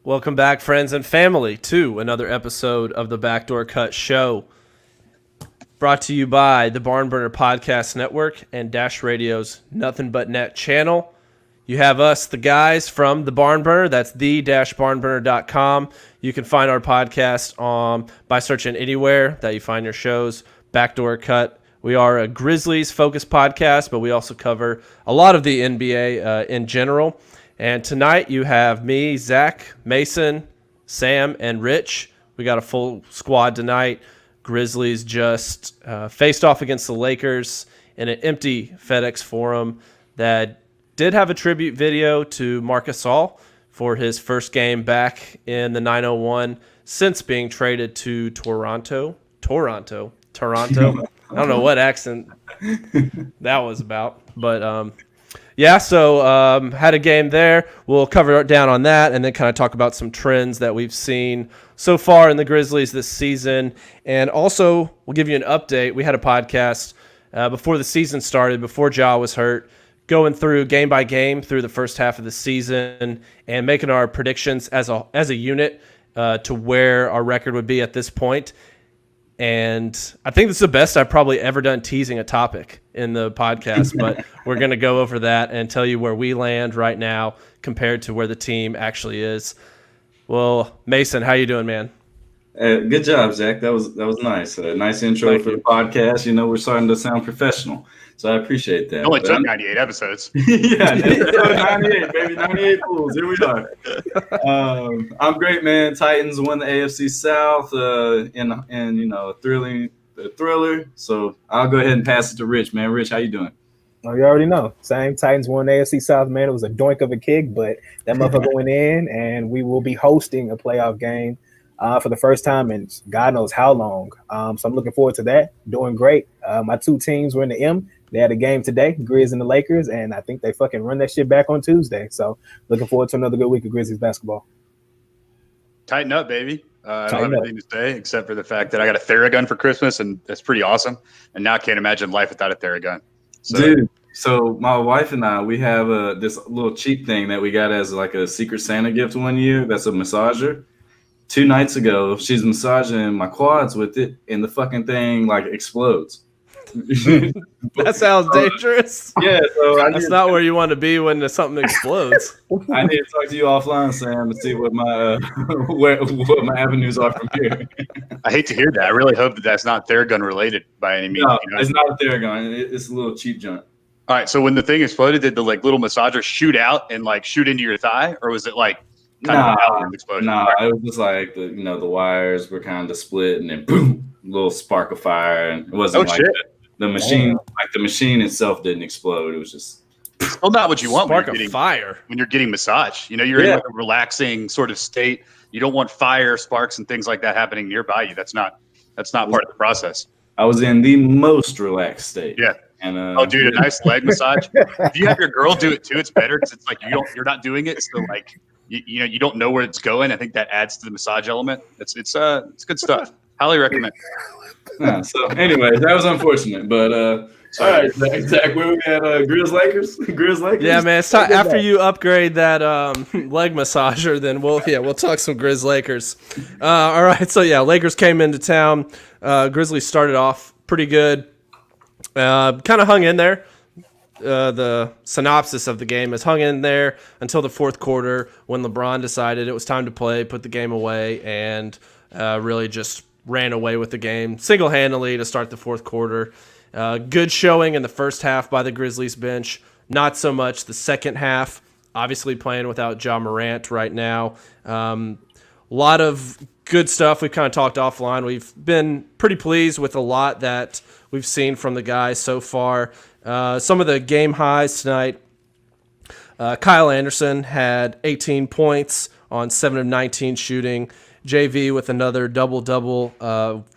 Welcome back, friends and family, to another episode of the Backdoor Cut Show. Brought to you by the Barnburner Podcast Network and Dash Radio's Nothing But Net channel. You have us, the guys from the Barnburner. That's the-barnburner.com. You can find our podcast by searching anywhere that you find your shows. Backdoor Cut. We are a Grizzlies-focused podcast, but we also cover a lot of the NBA in general. And tonight you have me, Zach, Mason, Sam, and Rich. We got a full squad tonight. Grizzlies just faced off against the Lakers in an empty FedEx Forum that did have a tribute video to Marc Gasol for his first game back in the 901 since being traded to Toronto. I don't know what accent that was about, but had a game there. We'll cover down on that and then kind of talk about some trends that we've seen so far in the Grizzlies this season. And also, we'll give you an update. We had a podcast before the season started, before Ja was hurt, going through game by game through the first half of the season and making our predictions as a unit to where our record would be at this point. And I think this is the best I've probably ever done teasing a topic in the podcast, but we're going to go over that and tell you where we land right now compared to where the team actually is. Well, Mason, how you doing, man? Good job, Zach. That was nice. Nice intro for the podcast. You know, we're starting to sound professional, so I appreciate that. It only took 98 episodes. Yeah, 98, baby, 98 fools. Here we are. I'm great, man. Titans won the AFC South in a thriller. So I'll go ahead and pass it to Rich, man. Rich, how you doing? Oh, you already know. Same Titans won the AFC South, man. It was a doink of a kick, but that motherfucker went in, and we will be hosting a playoff game for the first time in God knows how long. So I'm looking forward to that. Doing great. My two teams were in the M. They had a game today, Grizz and the Lakers, and I think they fucking run that shit back on Tuesday. So looking forward to another good week of Grizzlies basketball. Tighten up, baby. I don't have anything to say except for the fact that I got a Theragun for Christmas, and that's pretty awesome. And now I can't imagine life without a Theragun. Dude, so my wife and I, we have this little cheap thing that we got as like a Secret Santa gift one year. That's a massager. 2 nights ago, she's massaging my quads with it, and the fucking thing like explodes. That sounds dangerous. Yeah, so that's not where you want to be when something explodes. I need to talk to you offline, Sam, to see what my what my avenues are from here. I hate to hear that. I really hope that that's not Theragun related by any means. No, it's not a Theragun. It's a little cheap junk. All right, so when the thing exploded, did the like little massager shoot out and like shoot into your thigh, or was it like kind of an outward explosion? No, it was just like the the wires were kind of split, and then boom, a little spark of fire, and it wasn't the machine. Like the machine itself didn't explode. It was just not what you want. Spark of fire when you're getting massage. You know, you're in like a relaxing sort of state. You don't want fire, sparks, and things like that happening nearby you. That's not part of the process. I was in the most relaxed state. Yeah. And dude, a nice leg massage. If you have your girl do it too, it's better because it's like you're not doing it, so like you don't know where it's going. I think that adds to the massage element. It's good stuff. Highly recommend. Yeah, so anyway, that was unfortunate, but all right, Zach, where we at? Grizz Lakers. Yeah, man, it's time after you upgrade that leg massager, then we'll talk some Grizz Lakers. All right, so yeah, Lakers came into town. Grizzlies started off pretty good. Kind of hung in there. The synopsis of the game is hung in there until the fourth quarter when LeBron decided it was time to play, put the game away, and really just ran away with the game single-handedly to start the fourth quarter. Good showing in the first half by the Grizzlies bench. Not so much the second half. Obviously playing without Ja Morant right now. A lot of good stuff. We've kind of talked offline. We've been pretty pleased with a lot that we've seen from the guys so far. Some of the game highs tonight. Kyle Anderson had 18 points on 7 of 19 shooting. JV with another double-double,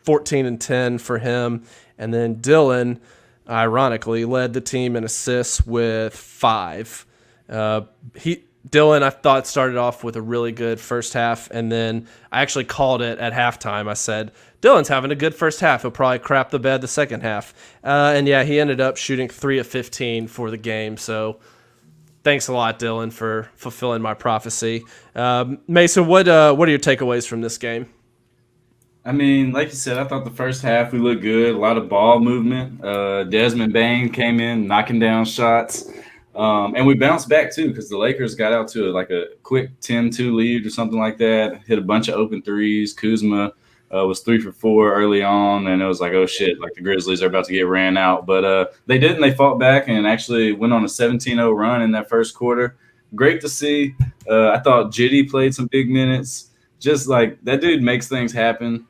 14 and 10 for him. And then Dylan, ironically, led the team in assists with 5. Dylan, I thought, started off with a really good first half, and then I actually called it at halftime. I said, Dylan's having a good first half. He'll probably crap the bed the second half. And, yeah, he ended up shooting 3 of 15 for the game. So Thanks a lot, Dylan, for fulfilling my prophecy. Mason, what are your takeaways from this game? I mean, like you said, I thought the first half we looked good. A lot of ball movement. Desmond Bain came in, knocking down shots. And we bounced back, too, because the Lakers got out to a quick 10-2 lead or something like that. Hit a bunch of open threes. Kuzma was 3 for 4 early on, and it was like, oh, shit, like the Grizzlies are about to get ran out. But they didn't. They fought back and actually went on a 17-0 run in that first quarter. Great to see. I thought Jitty played some big minutes. Just like that dude makes things happen.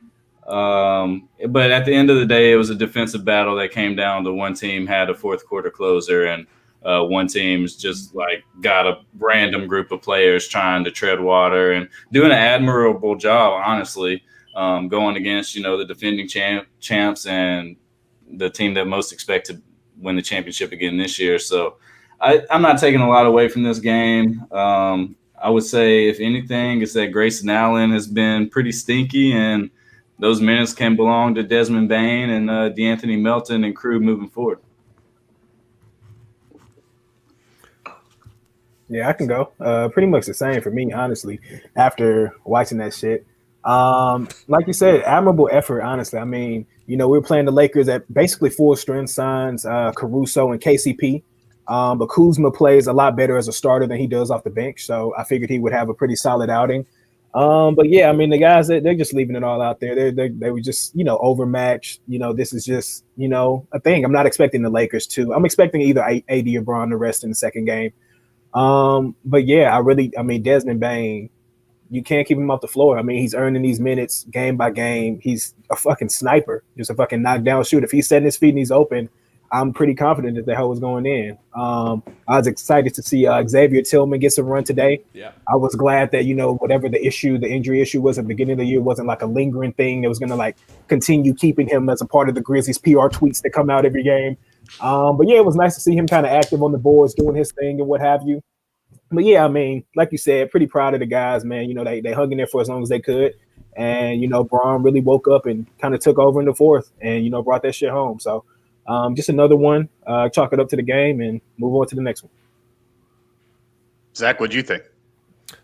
But at the end of the day, it was a defensive battle that came down to one team had a fourth quarter closer, and one team's just like got a random group of players trying to tread water and doing an admirable job, honestly, going against, the defending champs and the team that most expect to win the championship again this year. So I'm not taking a lot away from this game. I would say, if anything, it's that Grayson Allen has been pretty stinky, and those minutes can belong to Desmond Bain and DeAnthony Melton and crew moving forward. Yeah, I can go. Pretty much the same for me, honestly, after watching that shit. Like you said, admirable effort, honestly. I mean, we were playing the Lakers at basically full strength signs, Caruso and KCP. But Kuzma plays a lot better as a starter than he does off the bench. So I figured he would have a pretty solid outing. But yeah, I mean, the guys, they're just leaving it all out there. They were just, overmatched. This is just, a thing. I'm not expecting the Lakers to. I'm expecting either AD or Braun to rest in the second game. But yeah, Desmond Bain, you can't keep him off the floor. I mean, he's earning these minutes game by game. He's a fucking sniper, just a fucking knockdown shooter. If he's setting his feet and he's open, I'm pretty confident that the hell was going in. I was excited to see Xavier Tillman get some run today. Yeah, I was glad that, whatever the injury issue was at the beginning of the year wasn't like a lingering thing that was going to continue keeping him as a part of the Grizzlies PR tweets that come out every game. But yeah, it was nice to see him kind of active on the boards, doing his thing and what have you. But yeah, I mean, like you said, pretty proud of the guys, man. They hung in there for as long as they could. And, Braun really woke up and kind of took over in the fourth and, brought that shit home. So just another one, chalk it up to the game and move on to the next one. Zach, what'd you think?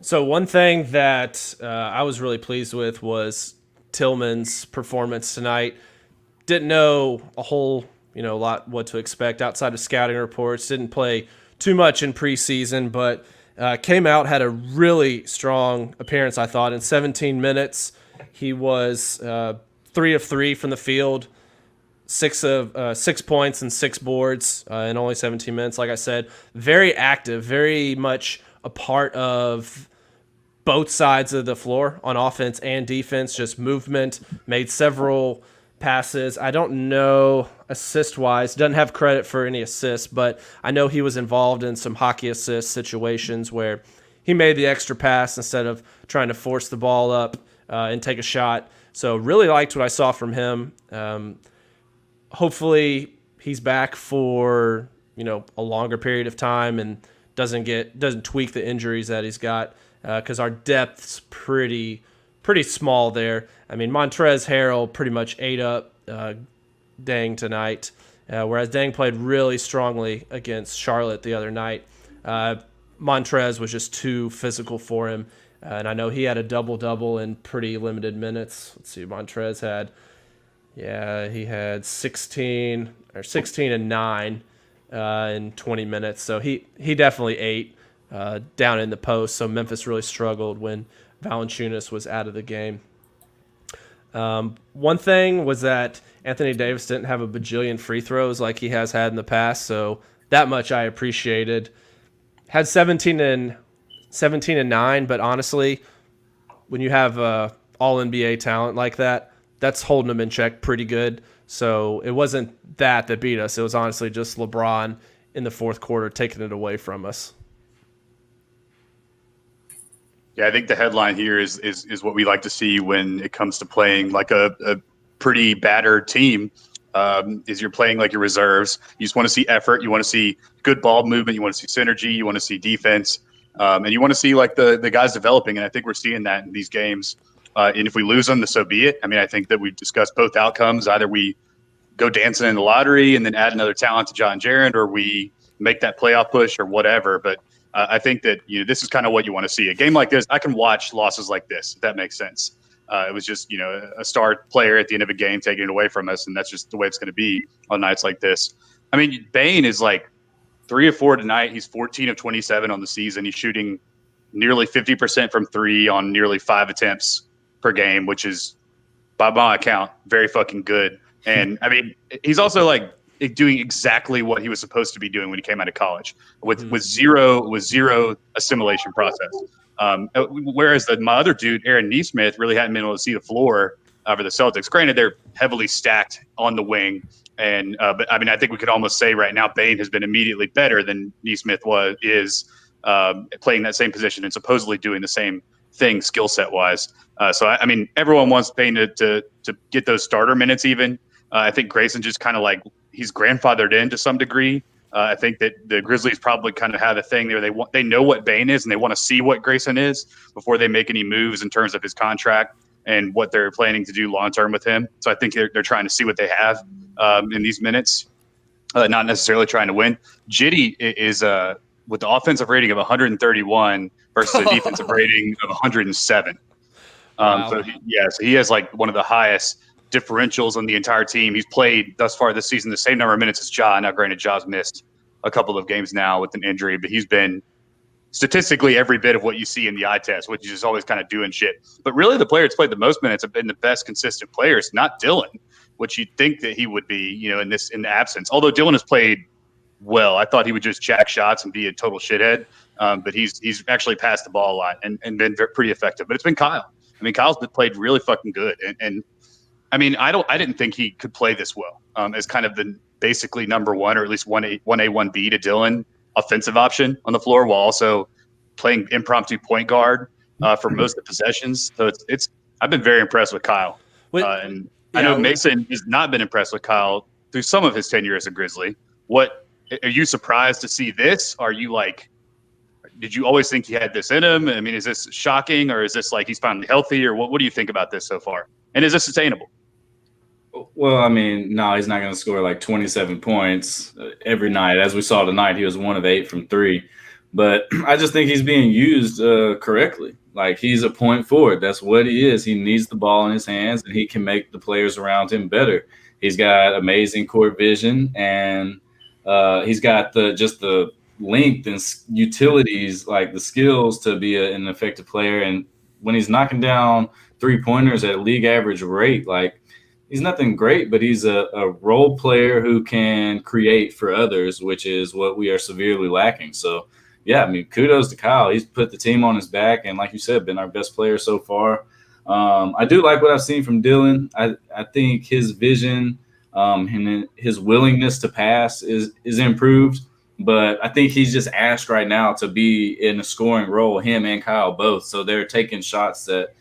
So one thing that I was really pleased with was Tillman's performance tonight. Didn't know a whole, lot what to expect outside of scouting reports. Didn't play too much in preseason, but came out, had a really strong appearance, I thought. In 17 minutes, he was 3 of 3 from the field, 6 points and 6 boards in only 17 minutes. Like I said, very active, very much a part of both sides of the floor on offense and defense, just movement, made several passes. I don't know assist-wise, doesn't have credit for any assists, but I know he was involved in some hockey assist situations where he made the extra pass instead of trying to force the ball up and take a shot. So really liked what I saw from him. Hopefully he's back for, a longer period of time and doesn't tweak the injuries that he's got, because our depth's pretty small there. I mean, Montrezl Harrell pretty much ate up Deng tonight, whereas Deng played really strongly against Charlotte the other night. Montrezl was just too physical for him, and I know he had a double-double in pretty limited minutes. Let's see, Montrezl had 16 and 9 in 20 minutes, so he definitely ate down in the post. So Memphis really struggled when Valanciunas was out of the game. One thing was that Anthony Davis didn't have a bajillion free throws like he has had in the past, so that much I appreciated. Had 17 and 9, but honestly, when you have all NBA talent like that, that's holding them in check pretty good. So it wasn't that beat us. It was honestly just LeBron in the fourth quarter taking it away from us. Yeah, I think the headline here is what we like to see when it comes to playing like a pretty battered team. Is you're playing like your reserves. You just want to see effort. You want to see good ball movement. You want to see synergy. You want to see defense, and you want to see like the guys developing. And I think we're seeing that in these games. And if we lose them, so be it. I mean, I think that we've discussed both outcomes. Either we go dancing in the lottery and then add another talent to John Jarrett, or we make that playoff push or whatever. But I think that this is kind of what you want to see. A game like this, I can watch losses like this, if that makes sense. It was just a star player at the end of a game taking it away from us, and that's just the way it's going to be on nights like this. I mean, Bane is like 3 of 4 tonight. He's 14 of 27 on the season. He's shooting nearly 50% from 3 on nearly 5 attempts per game, which is, by my account, very fucking good. And I mean, he's also like doing exactly what he was supposed to be doing when he came out of college, with zero assimilation process. Whereas my other dude, Aaron Nesmith, really hadn't been able to see the floor for the Celtics. Granted, they're heavily stacked on the wing, and but I mean, I think we could almost say right now Bane has been immediately better than Nesmith is playing that same position and supposedly doing the same thing skill set wise. So I mean, everyone wants Bane to get those starter minutes. Even I think Grayson just kind of like he's grandfathered in to some degree. I think that the Grizzlies probably kind of have a thing there. They know what Bane is and they want to see what Grayson is before they make any moves in terms of his contract and what they're planning to do long term with him. So I think they're trying to see what they have in these minutes, not necessarily trying to win. Jitty is with the offensive rating of 131 versus a defensive rating of 107. Wow. So he has like one of the highest differentials on the entire team. He's played thus far this season the same number of minutes as Ja. Now, granted, Ja's missed a couple of games now with an injury, but he's been statistically every bit of what you see in the eye test, which is always kind of doing shit. But really, the player that's played the most minutes have been the best consistent players, not Dylan, which you'd think that he would be, in the absence. Although Dylan has played well, I thought he would just jack shots and be a total shithead. But he's actually passed the ball a lot and been pretty effective. But it's been Kyle. I mean, Kyle's played really fucking good, and I mean, I didn't think he could play this well as kind of the basically number one or at least 1A, 1B to Dylan offensive option on the floor while also playing impromptu point guard for most of the possessions. So I've been very impressed with Kyle. I know Mason has not been impressed with Kyle through some of his tenure as a Grizzly. What are you surprised to see this? Are you like, did you always think he had this in him? I mean, is this shocking or is this like he's finally healthy or what do you think about this so far? And is this sustainable? Well, I mean, no, he's not going to score like 27 points every night. As we saw tonight, he was 1 of 8 from 3. But I just think he's being used correctly. Like, he's a point forward. That's what he is. He needs the ball in his hands, and he can make the players around him better. He's got amazing court vision, and he's got the length and utilities, like the skills to be an effective player. And when he's knocking down three-pointers at league average rate, like, he's nothing great, but he's a role player who can create for others, which is what we are severely lacking. So, yeah, I mean, kudos to Kyle. He's put the team on his back, and like you said, been our best player so far. I do like what I've seen from Dylan. I think his vision and his willingness to pass is improved, but I think he's just asked right now to be in a scoring role, him and Kyle both. So they're taking shots that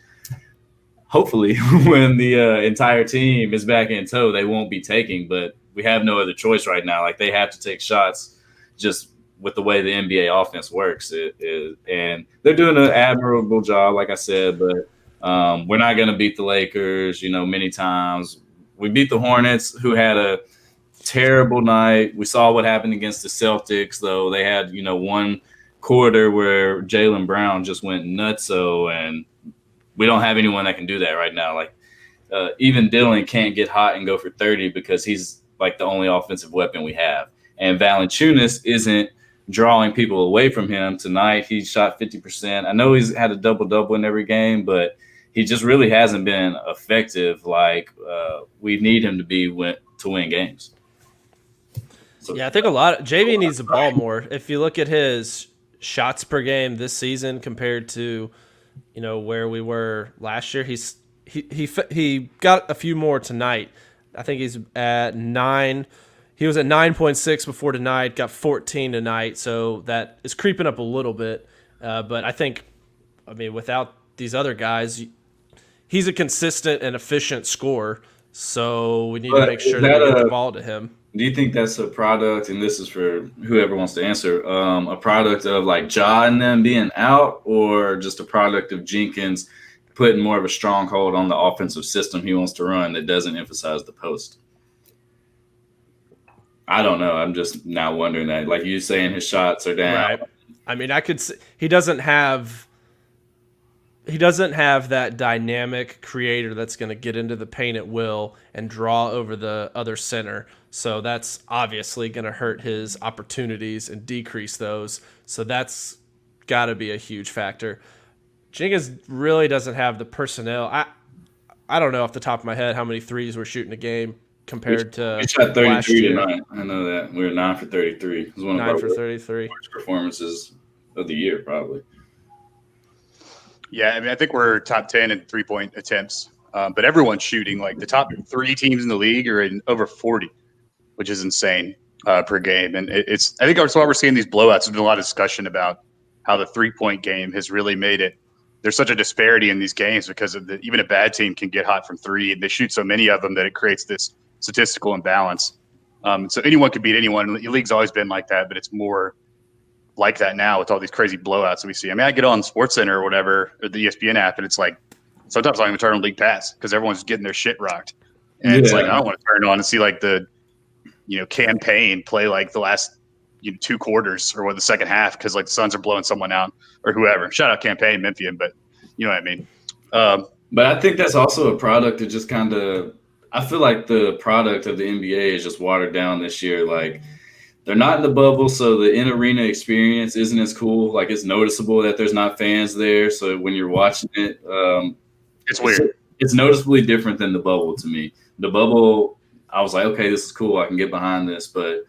hopefully when the entire team is back in tow, they won't be taking, but we have no other choice right now. Like, they have to take shots just with the way the NBA offense works. And they're doing an admirable job, like I said, but we're not going to beat the Lakers, many times. We beat the Hornets, who had a terrible night. We saw what happened against the Celtics, though. They had, one quarter where Jaylen Brown just went nutso, and we don't have anyone that can do that right now. Like, even Dylan can't get hot and go for 30 because he's like the only offensive weapon we have. And Valanciunas isn't drawing people away from him. Tonight, he shot 50%. I know he's had a double-double in every game, but he just really hasn't been effective like we need him to be to win games. So, yeah, I think JV needs the ball more. If you look at his shots per game this season compared to where we were last year, he got a few more tonight. I think he's at 9. He was at 9.6 before tonight, got 14 tonight, so that is creeping up a little bit. But I think, without these other guys, he's a consistent and efficient scorer, so we need to make sure that we get the ball to him. Do you think that's a product, and this is for whoever wants to answer, a product of like Ja and them being out, or just a product of Jenkins putting more of a stronghold on the offensive system he wants to run that doesn't emphasize the post? I don't know. I'm just now wondering that. Like you saying his shots are down. Right. I mean, I could. He doesn't have that dynamic creator that's going to get into the paint at will and draw over the other center. So that's obviously going to hurt his opportunities and decrease those. So that's got to be a huge factor. Jenkins really doesn't have the personnel. I don't know off the top of my head how many threes we're shooting a game compared to we shot 33 last year. tonight. I know that. We were 9 for 33. It was one of 9 our for 33 worst performances of the year, probably. Yeah, I mean, I think we're top 10 in 3-point attempts, but everyone's shooting. Like the top 3 teams in the league are in over 40, which is insane per game. And I think that's why we're seeing these blowouts. There's been a lot of discussion about how the 3-point game has really made it. There's such a disparity in these games because of even a bad team can get hot from 3. And they shoot so many of them that it creates this statistical imbalance. So anyone could beat anyone. The league's always been like that, but it's more like that now with all these crazy blowouts that we see. I mean, I get on SportsCenter or whatever, or the ESPN app, and it's like sometimes I don't even turn on League Pass because everyone's getting their shit rocked. And it's like I don't want to turn it on and see like the campaign play like the last 2 quarters or the second half because like the Suns are blowing someone out or whoever. Shout out campaign Memphian, but you know what I mean. But I think that's also a product of just kind of – I feel like the product of the NBA is just watered down this year. Like they're not in the bubble, so the in-arena experience isn't as cool. Like it's noticeable that there's not fans there. So when you're watching it, it's weird. It's noticeably different than the bubble to me. The bubble, I was like, okay, this is cool. I can get behind this. But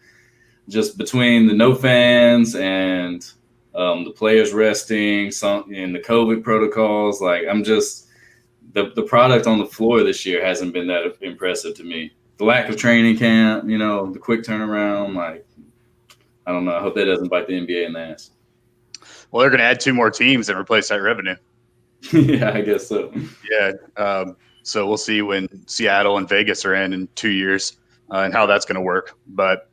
just between the no fans and the players resting, and the COVID protocols, like I'm just the product on the floor this year hasn't been that impressive to me. The lack of training camp, the quick turnaround, like I don't know. I hope that doesn't bite the NBA in the ass. Well, they're going to add 2 more teams and replace that revenue. Yeah, I guess so. Yeah. So we'll see when Seattle and Vegas are in 2 years and how that's going to work. But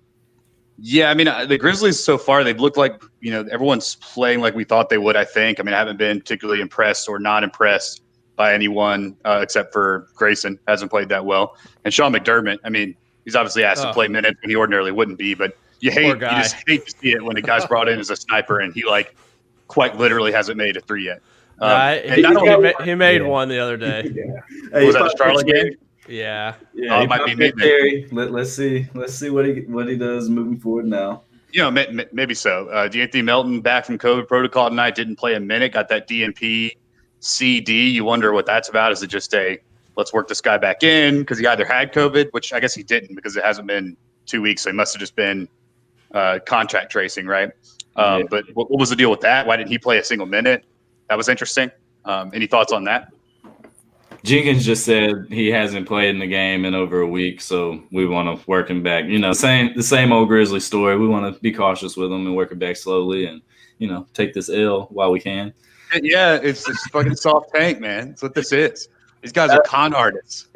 yeah, I mean, the Grizzlies so far, they've looked like, everyone's playing like we thought they would, I think. I mean, I haven't been particularly impressed or not impressed by anyone except for Grayson. Hasn't played that well. And Sean McDermott, I mean, he's obviously asked to play minutes when he ordinarily wouldn't be, but you just hate to see it when a guy's brought in as a sniper and he like quite literally hasn't made a 3 yet. He made one the other day. Hey, was that the Charlotte game? Yeah. It might be me. Let's see what he does moving forward now. Maybe so. D'Anthony Melton back from COVID protocol tonight, didn't play a minute, got that DNP CD. You wonder what that's about. Is it just let's work this guy back in because he either had COVID, which I guess he didn't because it hasn't been 2 weeks, so he must have just been contact tracing, right? But what was the deal with that? Why didn't he play a single minute? That was interesting. Any thoughts on that? Jenkins just said he hasn't played in the game in over a week, so we want to work him back. The same old Grizzly story. We want to be cautious with him and work him back slowly and, take this L while we can. Yeah, it's fucking soft tank, man. That's what this is. These guys are con artists.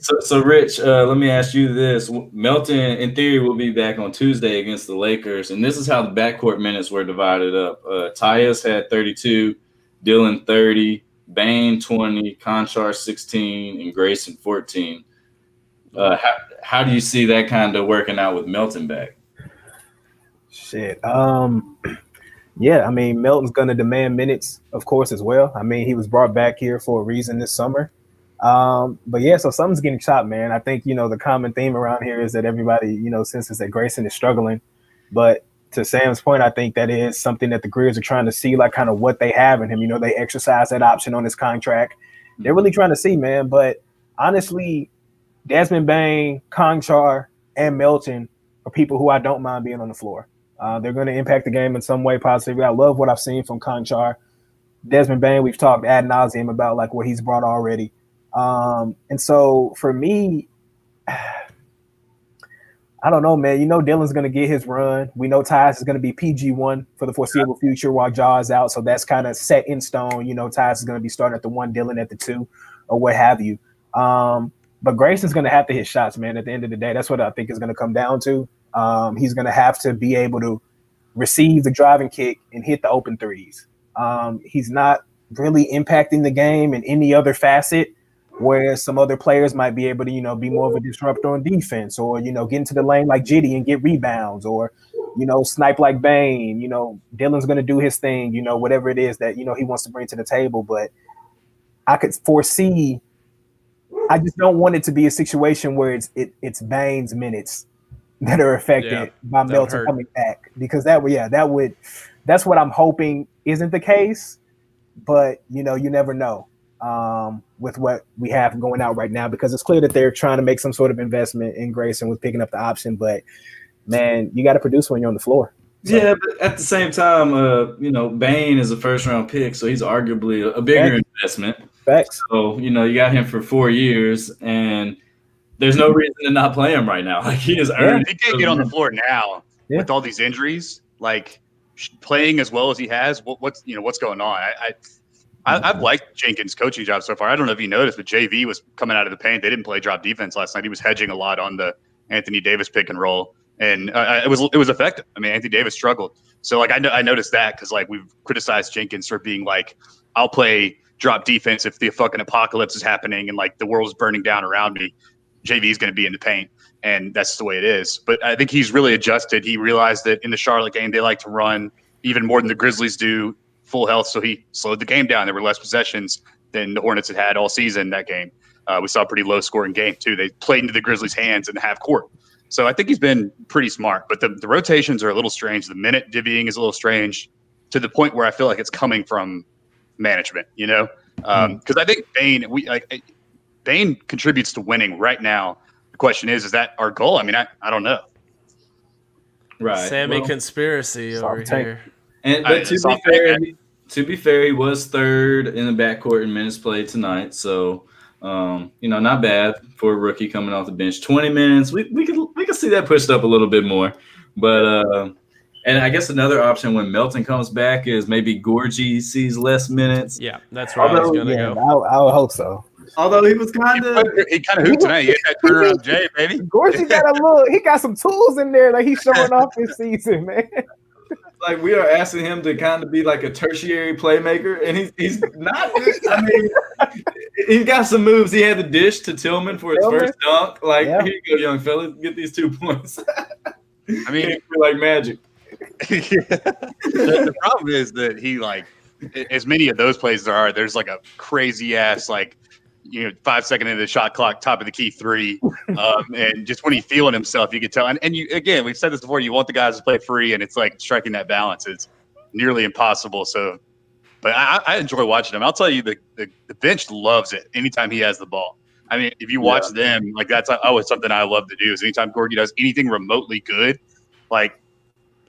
So Rich, let me ask you this. Melton, in theory, will be back on Tuesday against the Lakers, and this is how the backcourt minutes were divided up. Tyus had 32, Dylan 30, Bane 20, Conchar 16, and Grayson 14. How do you see that kind of working out with Melton back? Shit. Yeah, I mean, Melton's going to demand minutes, of course, as well. I mean, he was brought back here for a reason this summer. But yeah, so something's getting chopped, man. I think, the common theme around here is that everybody, senses that Grayson is struggling. But to Sam's point, I think that is something that the Grizz are trying to see, like kind of what they have in him. They exercise that option on his contract. They're really trying to see, man. But honestly, Desmond Bane, Conchar, and Melton are people who I don't mind being on the floor. They're going to impact the game in some way positively. I love what I've seen from Conchar. Desmond Bane, we've talked ad nauseum about like what he's brought already. And so for me, I don't know, man. Dylan's going to get his run. We know Tyus is going to be PG1 for the foreseeable future while Jaw is out. So that's kind of set in stone. Tyus is going to be starting at the 1, Dylan at the 2, or what have you. But Grayson's going to have to hit shots, man, at the end of the day. That's what I think is going to come down to. He's going to have to be able to receive the driving kick and hit the open threes. He's not really impacting the game in any other facet where some other players might be able to, be more of a disruptor on defense, or, get into the lane like Jitty and get rebounds, or, snipe like Bane. Dylan's going to do his thing, whatever it is that, he wants to bring to the table. But I could foresee, I just don't want it to be a situation where it's Bane's minutes that are affected by Melton coming back, because that's what I'm hoping isn't the case. But, you never know. With what we have going out right now, because it's clear that they're trying to make some sort of investment in Grayson with picking up the option. But man, you got to produce when you're on the floor. So. Yeah, but at the same time, Bane is a first-round pick, so he's arguably a bigger investment. Facts. So you got him for 4 years, and there's no reason to not play him right now. Like, he is earned. He can't get on the floor now with all these injuries. Like, playing as well as he has. What's going on? I've liked Jenkins' coaching job so far. I don't know if you noticed, but JV was coming out of the paint. They didn't play drop defense last night. He was hedging a lot on the Anthony Davis pick and roll, and it was effective. I mean, Anthony Davis struggled, so like I noticed that, because like we've criticized Jenkins for being like, I'll play drop defense if the fucking apocalypse is happening and like the world's burning down around me. JV is going to be in the paint, and that's the way it is. But I think he's really adjusted. He realized that in the Charlotte game they like to run even more than the Grizzlies do, full health, so he slowed the game down. There were less possessions than the Hornets had all season that game. We saw a pretty low-scoring game, too. They played into the Grizzlies' hands in the half court. So I think he's been pretty smart. But the rotations are a little strange. The minute divvying is a little strange, to the point where I feel like it's coming from management, Because I think Bane contributes to winning right now. The question is that our goal? I mean, I don't know. Right. Sammy conspiracy over here. But to be fair, he was third in the backcourt in minutes played tonight. So, not bad for a rookie coming off the bench. 20 minutes, we could see that pushed up a little bit more. But and I guess another option when Melton comes back is maybe Gorgie sees less minutes. Yeah, that's where I was going to go. I would hope so. Although he was kind of hooped tonight. He had that turnaround J, baby. Gorgie he got some tools in there that he's showing off this season, man. Like, we are asking him to kind of be like a tertiary playmaker, and he's not. I mean, he got some moves. He had the dish to Tillman for his first dunk. Like, here you go, young fella, get these 2 points. I mean, feel like magic. The problem is that he, like, as many of those plays there are, there's like a crazy ass 5 second into the shot clock, top of the key three, and just when he's feeling himself, you can tell. And you, again, we've said this before. You want the guys to play free, and it's like striking that balance is nearly impossible. So, but I enjoy watching him. I'll tell you, the bench loves it anytime he has the ball. I mean, if you watch them, like, that's always something I love to do. Is anytime Gorgie does anything remotely good, like,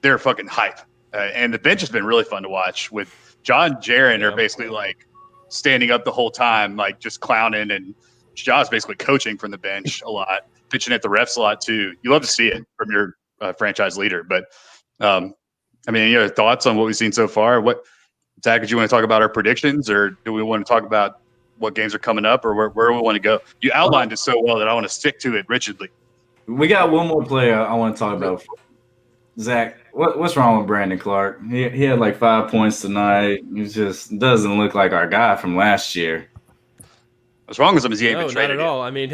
they're fucking hype. And the bench has been really fun to watch. With John Jaren are basically like standing up the whole time, like just clowning, and Ja's basically coaching from the bench a lot, pitching at the refs a lot too. You love to see it from your franchise leader. But I mean, any other thoughts on what we've seen so far? Zach, did you want to talk about our predictions, or do we want to talk about what games are coming up, or where we want to go? You outlined it so well that I want to stick to it rigidly. We got one more player I want to talk about. Zach, what's wrong with Brandon Clark? He had like 5 points tonight. He just doesn't look like our guy from last year. What's wrong with him is he ain't been traded not at all. I mean,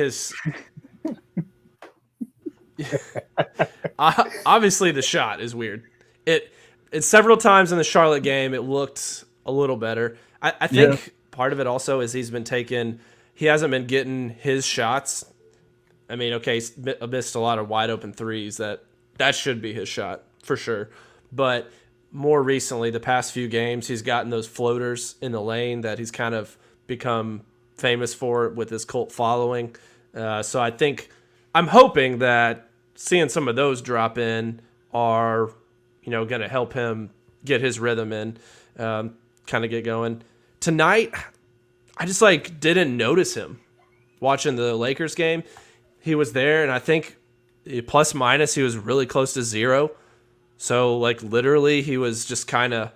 obviously the shot is weird. It several times in the Charlotte game it looked a little better. I think part of it also is he hasn't been getting his shots. I mean, okay, he's missed a lot of wide open threes that should be his shot for sure. But more recently, the past few games, he's gotten those floaters in the lane that he's kind of become famous for with his cult following. So I think I'm hoping that seeing some of those drop in are, going to help him get his rhythm in, kind of get going. Tonight, I just didn't notice him watching the Lakers game. He was there, and I think plus minus, he was really close to zero. So literally he was just kind of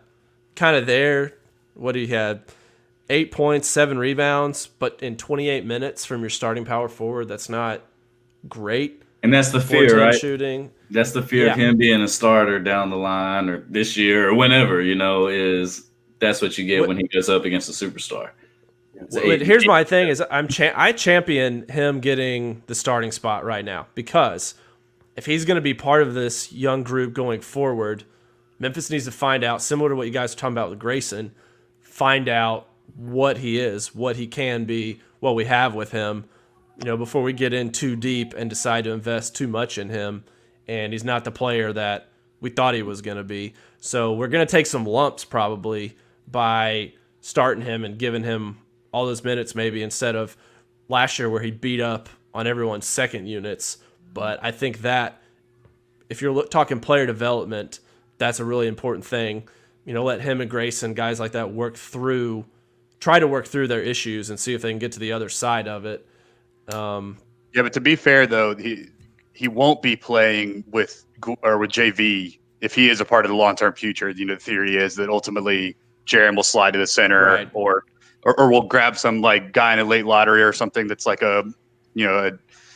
there. What he had 8 points, 7 rebounds, but in 28 minutes from your starting power forward, that's not great. And that's the fear, right? Shooting. That's the fear of him being a starter down the line, or this year or whenever, is that's what you get when he goes up against a superstar. Here's my thing: is I champion him getting the starting spot right now, because if he's going to be part of this young group going forward, Memphis needs to find out, similar to what you guys are talking about with Grayson, find out what he is, what he can be, what we have with him, before we get in too deep and decide to invest too much in him, and he's not the player that we thought he was going to be. So we're going to take some lumps probably by starting him and giving him all those minutes maybe, instead of last year where he beat up on everyone's second units. But I think that if you're talking player development, that's a really important thing. Let him and Grayson, guys like that, try to work through their issues and see if they can get to the other side of it. Yeah, but to be fair though, he won't be playing with JV if he is a part of the long-term future. The theory is that ultimately Jaren will slide to the center, right, or we'll grab some like guy in a late lottery or something that's like a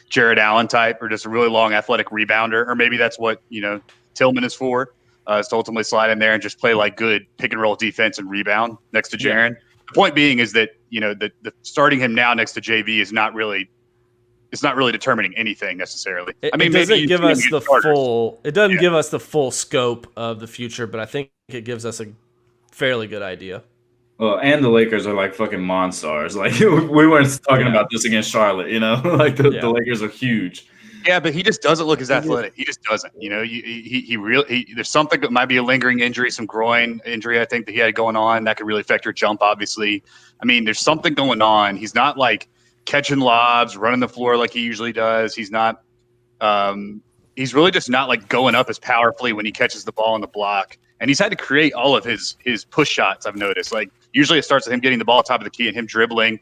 Jared Allen type, or just a really long athletic rebounder, or maybe that's what Tillman is for, is to ultimately slide in there and just play like good pick and roll defense and rebound next to Jaren. Yeah. The point being is that the starting him now next to JV is not really determining anything necessarily. It doesn't give us the full. It doesn't give us the full scope of the future, but I think it gives us a fairly good idea. Well, and the Lakers are like fucking monsters. Like we weren't talking about this against Charlotte, like the Lakers are huge. Yeah, but he just doesn't look as athletic. He just doesn't. He really there's something that might be a lingering injury, some groin injury I think that he had going on that could really affect your jump. Obviously, I mean, there's something going on. He's not like catching lobs, running the floor like he usually does. He's not. He's really just not like going up as powerfully when he catches the ball on the block. And he's had to create all of his push shots. I've noticed. Like usually it starts with him getting the ball top of the key and him dribbling,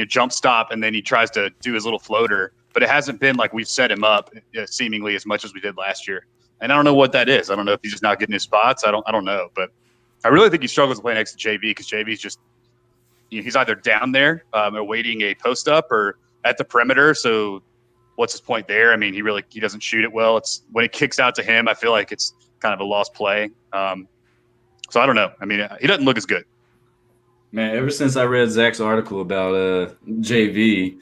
jump stop, and then he tries to do his little floater. But it hasn't been like we've set him up seemingly as much as we did last year. And I don't know what that is. I don't know if he's just not getting his spots. I don't know. But I really think he struggles to play next to JV because JV's just he's either down there awaiting a post up or at the perimeter. So what's his point there? I mean, he doesn't shoot it well. It's when it kicks out to him, I feel like it's kind of a lost play. So I don't know. I mean, he doesn't look as good. Man, ever since I read Zach's article about JV,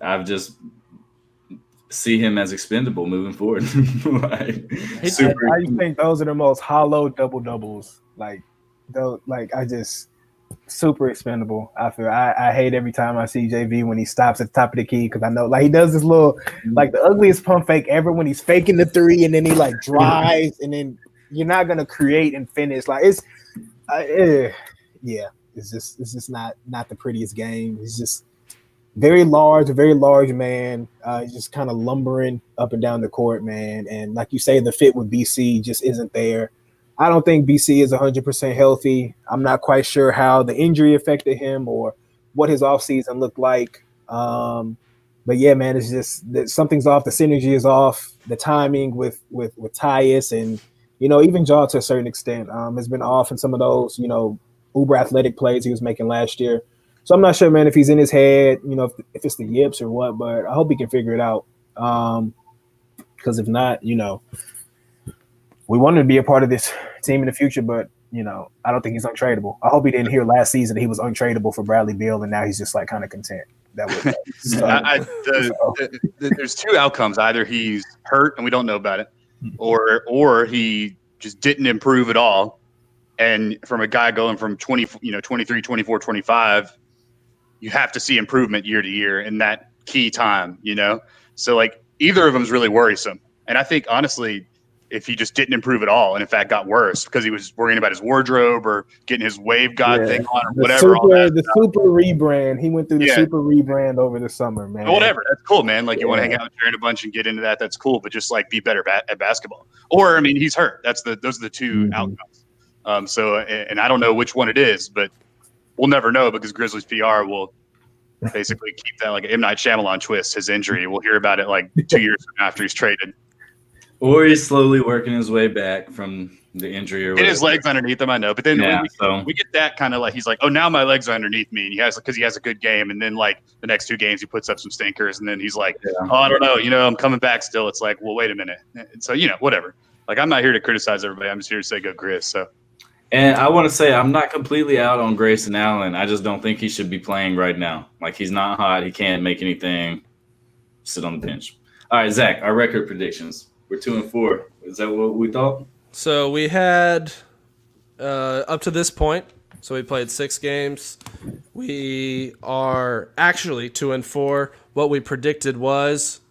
I've just see him as expendable moving forward. I think those are the most hollow double-doubles. Super expendable. I feel I hate every time I see JV when he stops at the top of the key, because I know he does this little the ugliest pump fake ever when he's faking the three and then he drives and then you're not gonna create and finish. It's just not the prettiest game. It's just very large man. He's just kind of lumbering up and down the court, man. And like you say, the fit with BC just isn't there. I don't think BC is 100% healthy. I'm not quite sure how the injury affected him or what his offseason looked like. But yeah, man, it's just that something's off. The synergy is off. The timing with Tyus and, even Jaw to a certain extent has been off in some of those, uber athletic plays he was making last year. So I'm not sure, man, if he's in his head, if it's the yips or what, but I hope he can figure it out. Because if not, we want him to be a part of this team in the future, but, I don't think he's untradeable. I hope he didn't hear last season that he was untradeable for Bradley Beal, and now he's just kind of content. There's two outcomes. Either he's hurt and we don't know about it, or he just didn't improve at all. And from a guy going from 23, 24, 25, you have to see improvement year to year in that key time, So either of them is really worrisome. And I think honestly, if he just didn't improve at all and in fact got worse because he was worrying about his wardrobe or getting his wave god thing on or whatever. Super rebrand. He went through the super rebrand over the summer, man. But whatever. That's cool, man. You want to hang out with Jaren a bunch and get into that. That's cool. But just be better at basketball. Or, I mean, he's hurt. Those are the two outcomes. And I don't know which one it is, but we'll never know because Grizzlies PR will basically keep that like an M. Night Shyamalan twist, his injury. We'll hear about it 2 years from after he's traded. Or he's slowly working his way back from the injury or whatever. Get his legs underneath him, I know. But then we get that kind of he's like, oh, now my legs are underneath me. And because he has a good game. And then the next 2 games he puts up some stinkers. And then he's like, oh, I don't know. I'm coming back still. It's like, well, wait a minute. And so, whatever. I'm not here to criticize everybody. I'm just here to say go Grizz. So And I want to say I'm not completely out on Grayson Allen. I just don't think he should be playing right now. Like, he's not hot. He can't make anything. Sit on the bench. All right, Zach, our record predictions. We're 2-4. Is that what we thought? So we had up to this point. So we played 6 games. We are actually 2-4. What we predicted was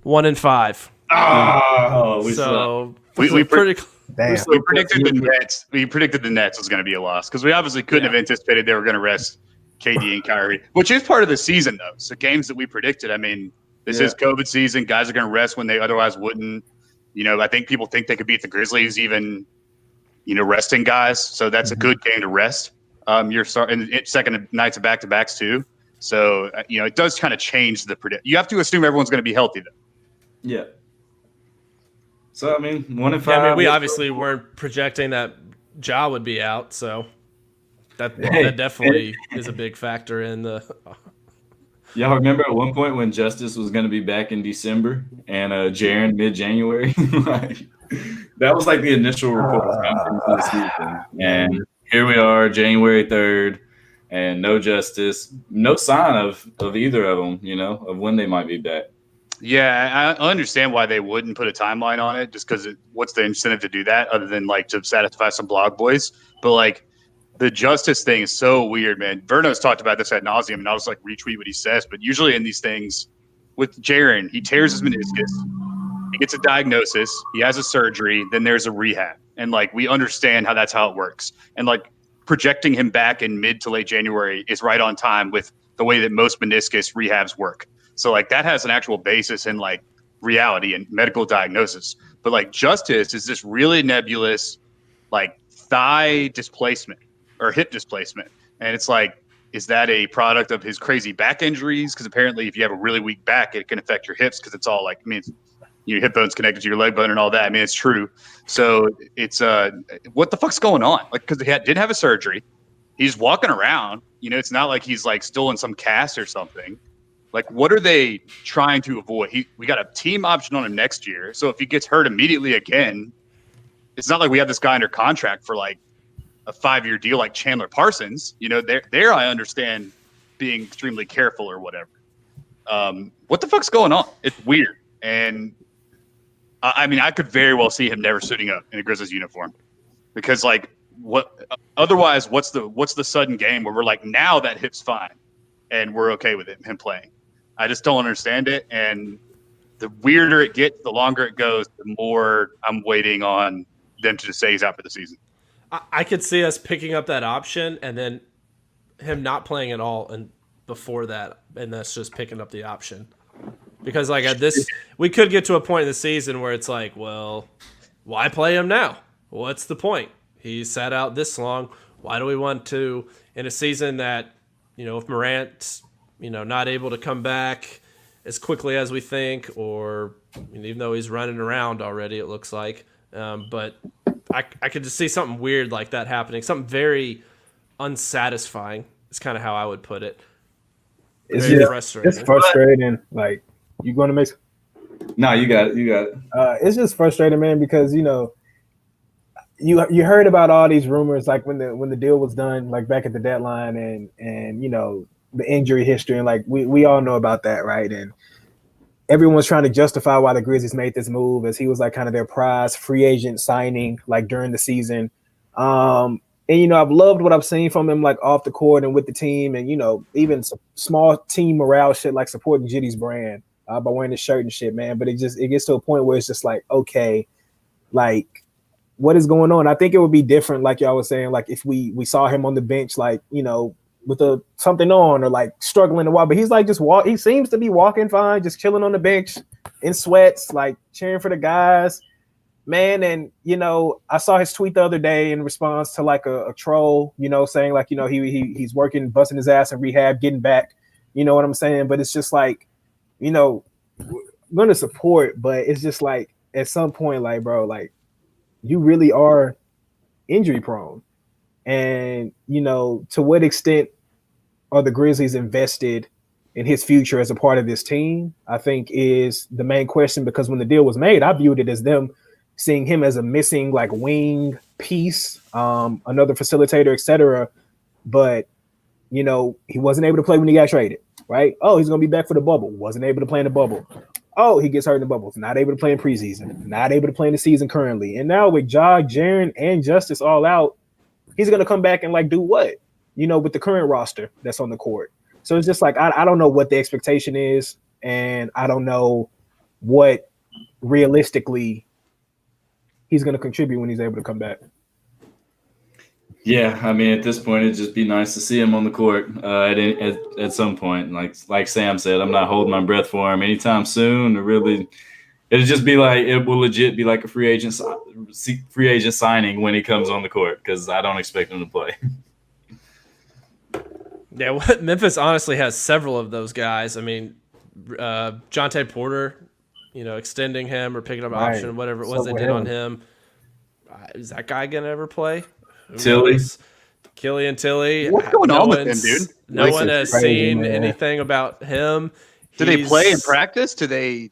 1-5. Oh, we So we pretty. Damn. We predicted the Nets. We predicted the Nets was going to be a loss because we obviously couldn't have anticipated they were going to rest KD and Kyrie, which is part of the season though. So games that we predicted. I mean, this is COVID season. Guys are going to rest when they otherwise wouldn't. You know, I think people think they could beat the Grizzlies even, you know, resting guys. So that's a good game to rest. You're starting second nights of back-to-backs too. So you know, it does kind of change the predict. You have to assume everyone's going to be healthy though. Yeah. So I mean, 1-5. Yeah, I mean, we obviously weren't projecting that Ja would be out, so that definitely is a big factor in the. Y'all remember at one point when Justice was going to be back in December and Jaren mid-January? That was like the initial report for the season. And here we are, January 3rd, and no Justice, no sign of either of them, you know, of when they might be back. Yeah, I understand why they wouldn't put a timeline on it, just because what's the incentive to do that other than like to satisfy some blog boys? But like the Justice thing is so weird, man. Verno's talked about this ad nauseum, and I'll just like retweet what he says. But usually in these things with Jaren, he tears his meniscus, he gets a diagnosis, he has a surgery, then there's a rehab. And like we understand that's how it works. And like projecting him back in mid to late January is right on time with the way that most meniscus rehabs work. So like that has an actual basis in like reality and medical diagnosis. But like Justice is this really nebulous like thigh displacement or hip displacement. And it's like, is that a product of his crazy back injuries? Because apparently if you have a really weak back, it can affect your hips because it's all like, I mean, your hip bone's connected to your leg bone and all that. I mean, it's true. So it's what the fuck's going on? Like, because he did have a surgery. He's walking around. You know, it's not like he's like still in some cast or something. Like, what are they trying to avoid? We got a team option on him next year. So if he gets hurt immediately again, it's not like we have this guy under contract for like a 5-year deal like Chandler Parsons. You know, there I understand being extremely careful or whatever. What the fuck's going on? It's weird. And I mean, I could very well see him never suiting up in a Grizzlies uniform because like otherwise, what's the sudden game where we're like, now that hip's fine and we're okay with him playing? I just don't understand it. And the weirder it gets, the longer it goes, the more I'm waiting on them to just say he's out for the season. I could see us picking up that option and then him not playing at all and before that, and that's just picking up the option. Because like at this, we could get to a point in the season where it's like, well, why play him now? What's the point? He sat out this long. Why do we want to, in a season that, you know, if Morant's, you know, not able to come back as quickly as we think, or I mean, even though he's running around already, it looks like. But I could just see something weird like that happening. Something very unsatisfying is kind of how I would put it. Very frustrating. It's frustrating. Like, you going to make? No, you got it. It's just frustrating, man, because you know, you heard about all these rumors like when the deal was done, like back at the deadline, and you know the injury history, and like we all know about that, right? And everyone's trying to justify why the Grizzlies made this move, as he was like kind of their prize free agent signing, like during the season. And, you know, I've loved what I've seen from him, like off the court and with the team, and, you know, even small team morale shit, like supporting Jitty's brand by wearing his shirt and shit, man. But it gets to a point where it's just like, okay, like, what is going on? I think it would be different, like y'all was saying, like if we saw him on the bench, like, you know, with something on or like struggling to walk, but he's like he seems to be walking fine, just chilling on the bench in sweats, like cheering for the guys. Man, and you know, I saw his tweet the other day in response to like a troll, you know, saying like, you know, he's working, busting his ass in rehab, getting back, you know what I'm saying? But it's just like, you know, we're gonna support, but it's just like at some point, like, bro, like you really are injury prone. And, you know, to what extent are the Grizzlies invested in his future as a part of this team, I think is the main question, because when the deal was made, I viewed it as them seeing him as a missing like wing piece, another facilitator, etc. But you know, he wasn't able to play when he got traded, right? Oh, he's going to be back for the bubble. Wasn't able to play in the bubble. Oh, he gets hurt in the bubble. Not able to play in preseason. Not able to play in the season currently. And now with Ja, Jaren, and Justice all out, he's going to come back and like do what? You know, with the current roster that's on the court. So it's just like, I don't know what the expectation is. And I don't know what realistically he's going to contribute when he's able to come back. Yeah, I mean, at this point, it'd just be nice to see him on the court at some point. Like Sam said, I'm not holding my breath for him anytime soon. It'll just be like it will legit be like a free agent signing when he comes on the court because I don't expect him to play. Yeah, Memphis honestly has several of those guys. I mean, Jonte Porter, you know, extending him or picking up an option, whatever it was they did on him. Is that guy gonna ever play? Killian Tilly. What's going on with him, dude? No one has seen anything about him. Do they play in practice? Are they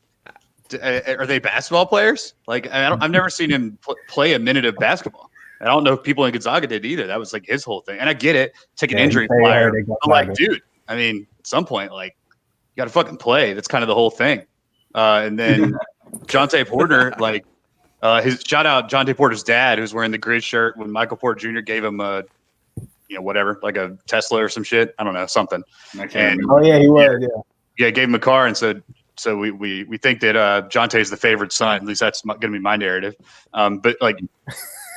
basketball players? Like I've never seen him play a minute of basketball. I don't know if people in Gonzaga did either. That was like his whole thing. And I get it. Take an injury flyer. I'm like, dude, I mean, at some point, like, you got to fucking play. That's kind of the whole thing. And then Jonte Porter, like, his shout out Jonte Porter's dad, who's wearing the Grizz shirt when Michael Porter Jr. gave him a, you know, whatever, like a Tesla or some shit. I don't know, something. He was. Yeah, gave him a car and said, so we think that Jonte is the favorite son. At least that's going to be my narrative. But like,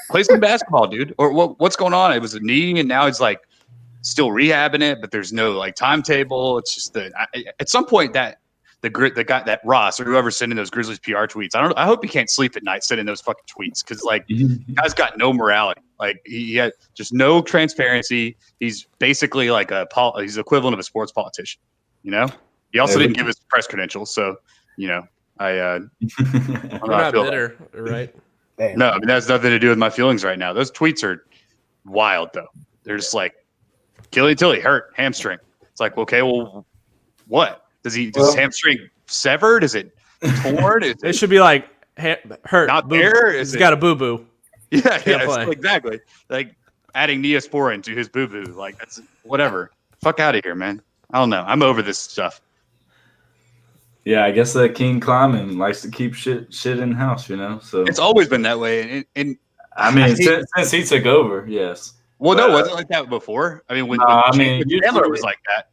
play some basketball, dude. Or what's going on? It was a knee, and now he's like still rehabbing it, but there's no like timetable. It's just at some point that the guy that Ross or whoever's sending those Grizzlies PR tweets. I hope he can't sleep at night sending those fucking tweets because like the guy's got no morality. Like he had just no transparency. He's basically like he's the equivalent of a sports politician. You know. He also didn't give his press credentials, so you know I'm not bitter, right? No, I mean, that has nothing to do with my feelings right now. Those tweets are wild, though. They're just like, Killian Tilly hurt hamstring. It's like, okay, well, what? Does his hamstring severed? Is it torn? It should be like hurt. Not boo- there. He's got a boo boo. Yeah, exactly. Like adding Neosporin to his boo boo. Like that's whatever. Fuck out of here, man. I don't know. I'm over this stuff. Yeah, I guess that King Kleiman likes to keep shit in house, you know. So it's always been that way. And I mean, since he took over, yes. Well, no, it wasn't like that before. I mean, when Chandler was like that.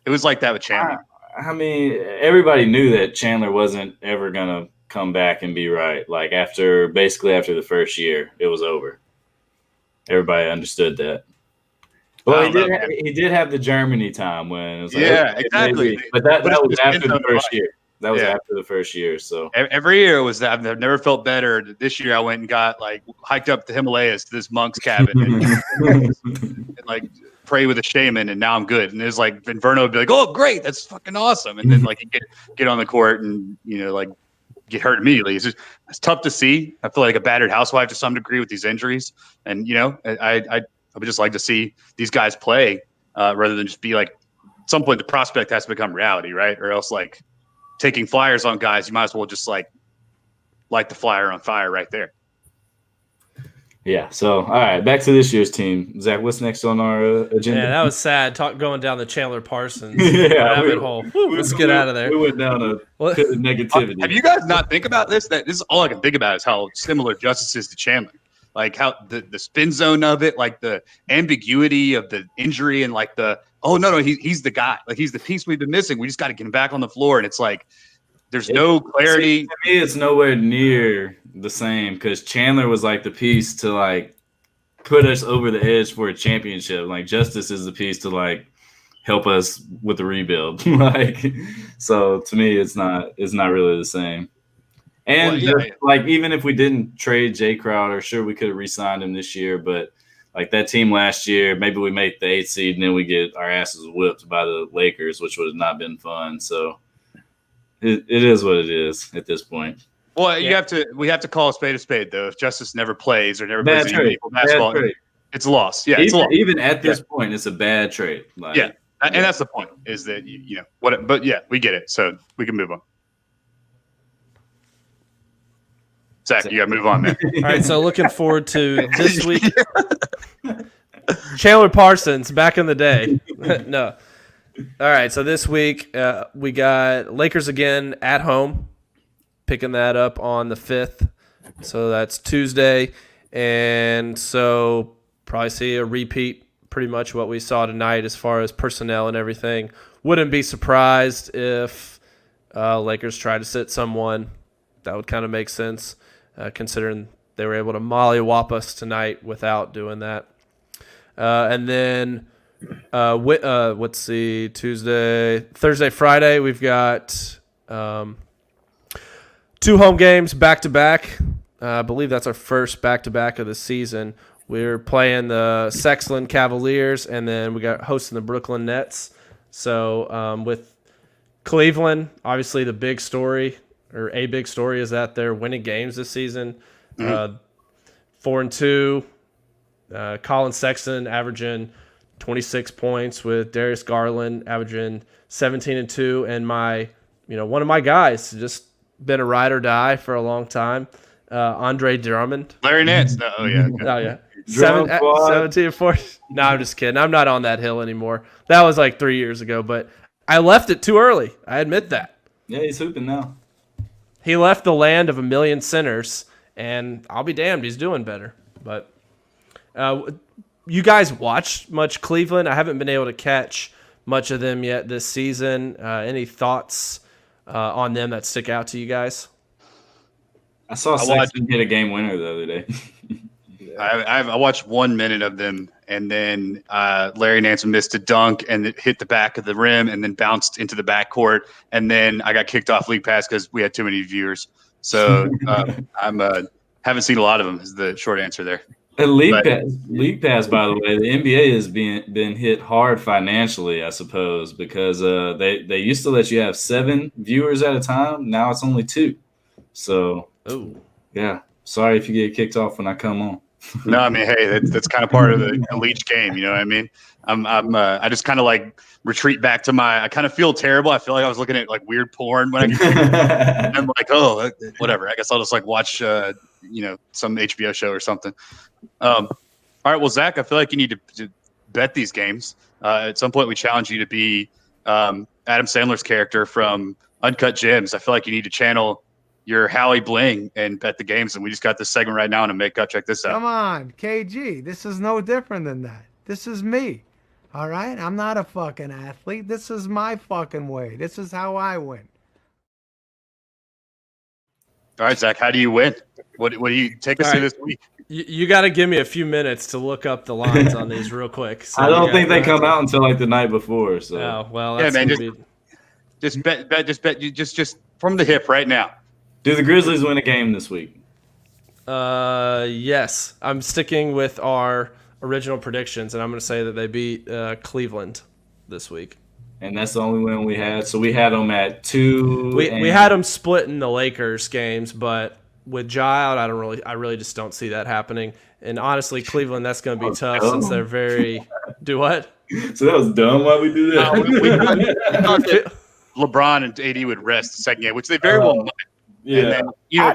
It was like that with Chandler. I mean, everybody knew that Chandler wasn't ever gonna come back and be right. Like after the first year, it was over. Everybody understood that. Well, he did have the Germany time when it was like, exactly. But that was after the first year. That was after the first year. So every year was that. I've never felt better. This year I went and got like hiked up the Himalayas to this monk's cabin and like pray with a shaman, and now I'm good. And there's like Inverno would be like, "Oh, great, that's fucking awesome," and then like you get on the court and you know like get hurt immediately. It's tough to see. I feel like a battered housewife to some degree with these injuries, and you know I would just like to see these guys play rather than just be like, at some point the prospect has to become reality, right? Or else like taking flyers on guys, you might as well just like light the flyer on fire right there. Yeah. So, all right, back to this year's team. Zach, what's next on our agenda? Yeah, that was sad. Going down the Chandler Parsons rabbit hole. Let's get out of there. We went down a pit of negativity. Have you guys not think about this? That this is all I can think about is how similar Justice is to Chandler. Like how the spin zone of it, like the ambiguity of the injury, and like he's the guy, like he's the piece we've been missing. We just got to get him back on the floor, and it's like there's no clarity. To me, it's nowhere near the same because Chandler was like the piece to like put us over the edge for a championship. Like Justice is the piece to like help us with the rebuild. Like so, to me, it's not really the same. And like even if we didn't trade Jay Crowder, sure we could have re-signed him this year, but like that team last year, maybe we make the 8th seed and then we get our asses whipped by the Lakers, which would have not been fun. So it is what it is at this point. Well, we have to call a spade though. If Justice never plays or never plays any meaningful basketball, it's a loss. Yeah, even at this point, it's a bad trade. Like, and that's the point is that you know what? But yeah, we get it, so we can move on. Zach, you got to move on, man. All right, so looking forward to this week. Chandler Parsons, back in the day. No. All right, so this week we got Lakers again at home, picking that up on the 5th. So that's Tuesday. And so probably see a repeat, pretty much what we saw tonight as far as personnel and everything. Wouldn't be surprised if Lakers try to sit someone. That would kind of make sense, considering they were able to mollywop us tonight without doing that. And then let's see, Tuesday, Thursday, Friday, we've got 2 home games back-to-back. I believe that's our first back-to-back of the season. We're playing the Sexland Cavaliers, and then we got hosting the Brooklyn Nets. So with Cleveland, obviously the big story, or a big story, is that they're winning games this season. 4-2. Colin Sexton averaging 26 points, with Darius Garland averaging 17-2, and one of my guys, just been a ride or die for a long time, Andre Drummond. Larry Nance. No, oh yeah. Oh yeah. 17-4. No, I'm just kidding. I'm not on that hill anymore. That was like 3 years ago, but I left it too early. I admit that. Yeah, he's hooping now. He left the land of a million sinners, and I'll be damned, he's doing better. But you guys watch much Cleveland? I haven't been able to catch much of them yet this season. Any thoughts on them that stick out to you guys? I saw Sexton hit a game winner the other day. I watched 1 minute of them, and then Larry Nance missed a dunk and it hit the back of the rim and then bounced into the backcourt, and then I got kicked off League Pass because we had too many viewers. So haven't seen a lot of them is the short answer there. League Pass, by the way, the NBA has been hit hard financially, I suppose, because they used to let you have 7 viewers at a time. Now it's only 2. So, yeah. Sorry if you get kicked off when I come on. No, I mean, hey, that's kind of part of the leech game. You know what I mean? I just kind of like retreat back to I kind of feel terrible. I feel like I was looking at like weird porn when I'm like, oh, whatever. I guess I'll just like watch, some HBO show or something. All right. Well, Zach, I feel like you need to bet these games. At some point we challenge you to be Adam Sandler's character from Uncut Gems. I feel like you need to channel your Howie Bling and bet the games, and we just got this segment right now on a Make-Up. Check this out. Come on, KG. This is no different than that. This is me. All right? I'm not a fucking athlete. This is my fucking way. This is how I win. All right, Zach, how do you win? What do you take us through this week? You got to give me a few minutes to look up the lines on these real quick. So I don't think they come out until like the night before. So that's man, just bet, just from the hip right now. Do the Grizzlies win a game this week? Yes. I'm sticking with our original predictions, and I'm going to say that they beat Cleveland this week. And that's the only win we had. So we had them at 2. We had them split in the Lakers games, but with Ja out, I really just don't see that happening. And honestly, Cleveland, that's going to be tough since they're very – do what? So that was dumb. Why we do that? We thought that LeBron and AD would rest the second game, which they very well might. Yeah. And then, I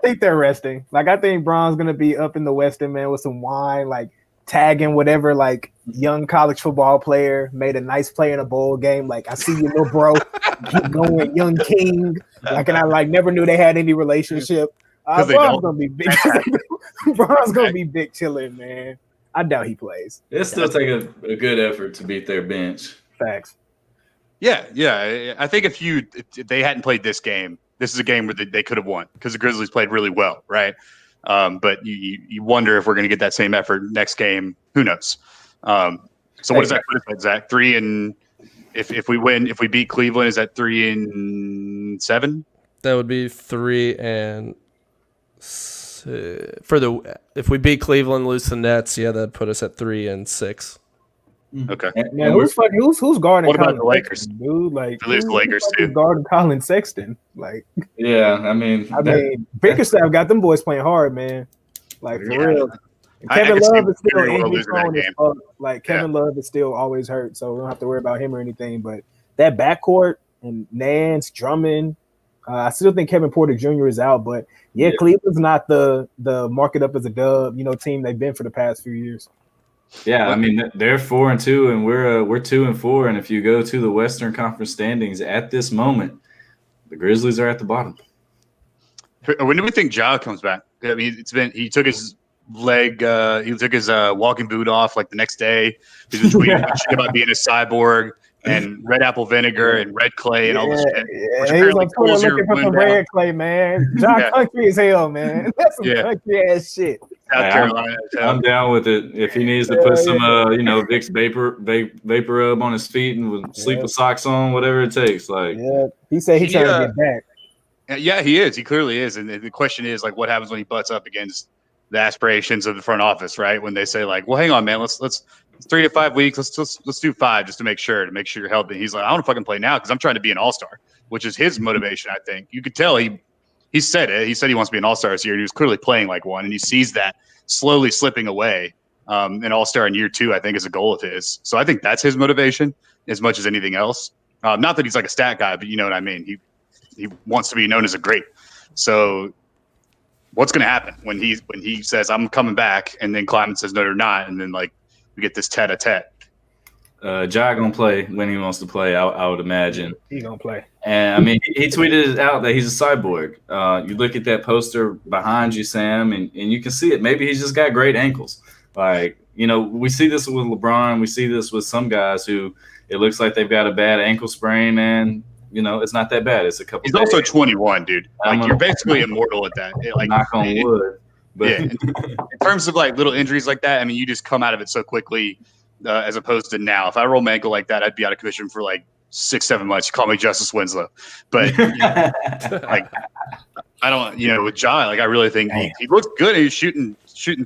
think they're resting. Like, I think Bron's gonna be up in the Westin, man, with some wine, like tagging whatever like young college football player made a nice play in a bowl game. Like, I see you, little bro, keep going, young king. Like, and I like never knew they had any relationship. Bron's gonna be big. Bron's gonna be big chilling, man. I doubt he plays. It still take a good effort to beat their bench. Facts. Yeah. I think if they hadn't played this game, this is a game where they could have won because the Grizzlies played really well, right? But you wonder if we're going to get that same effort next game. Who knows? So what does that put us at, Zach? 3 and if we beat Cleveland, is that 3-7? That would be 3 and if we beat Cleveland, lose the Nets, that'd put us at 3-6. Okay. Man, who's guarding? What about Colin the Lakers, Sexton, dude? Like, we lose the Lakers too. Guarding Colin Sexton, like. Yeah, I mean, Bickerstaff got them boys playing hard, man. Like, for real. And Kevin Love is still injury prone as fuck. Like, Kevin Love is still always hurt, so we don't have to worry about him or anything. But that backcourt and Nance, Drummond, I still think Kevin Porter Jr. is out, but yeah, Cleveland's not the mark it up as a dub, team they've been for the past few years. Yeah, I mean they're 4-2, and we're 2-4. And if you go to the Western Conference standings at this moment, the Grizzlies are at the bottom. When do we think Ja comes back? I mean, he took his leg, he took his walking boot off like the next day. He's been tweeting about being a cyborg and red apple vinegar and red clay and all this shit. Yeah, he was on Twitter looking for some red clay, man. Ja country as hell, man. That's some country ass shit. South Carolina. I'm down with it. If he needs to put some, Vicks vapor rub on his feet and sleep with socks on, whatever it takes. Like, he said he's trying to get back. Yeah, he is. He clearly is. And the question is, like, what happens when he butts up against the aspirations of the front office, right? When they say, like, well, hang on, man, let's 3 to 5 weeks. Let's do 5 just to make sure you're healthy. He's like, I want to fucking play now because I'm trying to be an all-star, which is his motivation. I think you could tell he said it. He said he wants to be an all-star this year. He was clearly playing like one, and he sees that slowly slipping away. An all-star in year 2, I think, is a goal of his. So I think that's his motivation as much as anything else. Not that he's like a stat guy, but you know what I mean. He wants to be known as a great. So what's going to happen when he says I'm coming back, and then Kleiman says no, you're not, and then like we get this tete-a-tete? Ja gonna play when he wants to play. I would imagine he's gonna play. And I mean, he tweeted out that he's a cyborg. You look at that poster behind you, Sam, and you can see it. Maybe he's just got great ankles. Like, we see this with LeBron. We see this with some guys who it looks like they've got a bad ankle sprain, and it's not that bad. It's a couple. He's also 21, dude. Like, you're basically immortal at that. Like, knock on wood. But yeah, in terms of like little injuries like that, I mean, you just come out of it so quickly, as opposed to now. If I roll my ankle like that, I'd be out of commission for like 6-7 months. You call me Justice Winslow, but like I don't, with Ja, like I really think he looks good. He's shooting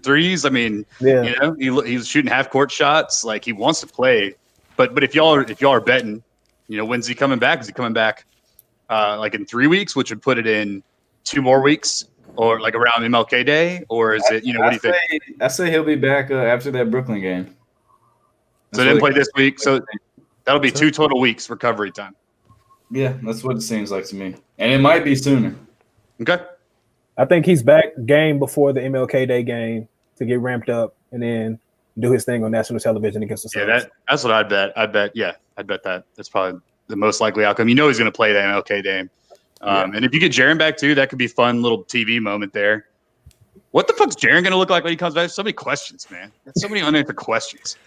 threes. I mean, he's shooting half court shots. Like, he wants to play. But if y'all are betting, when's he coming back? Is he coming back like in 3 weeks, which would put it in 2 more weeks? Or like around MLK Day, or is it? What do you think? I say he'll be back after that Brooklyn game. So they didn't play this week, so that'll be 2 total weeks recovery time. Yeah, that's what it seems like to me, and it might be sooner. Okay. I think he's back game before the MLK Day game to get ramped up, and then do his thing on national television against the Suns. Yeah, that's what I'd bet. I'd bet that. That's probably the most likely outcome. He's going to play the MLK Day. And if you get Jaren back too, that could be a fun little TV moment there. What the fuck's Jaren going to look like when he comes back? So many questions, man. So many unanswered questions.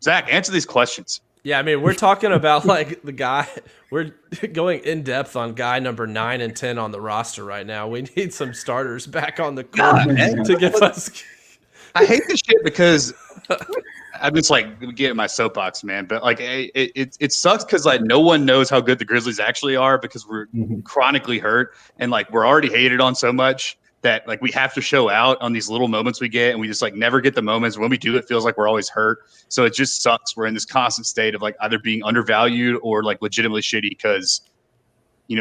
Zach, answer these questions. Yeah, I mean, we're talking about like the guy. We're going in depth on guy number 9 and 10 on the roster right now. We need some starters back on the court to give us. I hate this shit because I'm just like getting my soapbox, man. But like, it sucks because like no one knows how good the Grizzlies actually are because we're chronically hurt, and like we're already hated on so much that like we have to show out on these little moments we get, and we just like never get the moments. When we do, it feels like we're always hurt. So it just sucks. We're in this constant state of like either being undervalued or like legitimately shitty because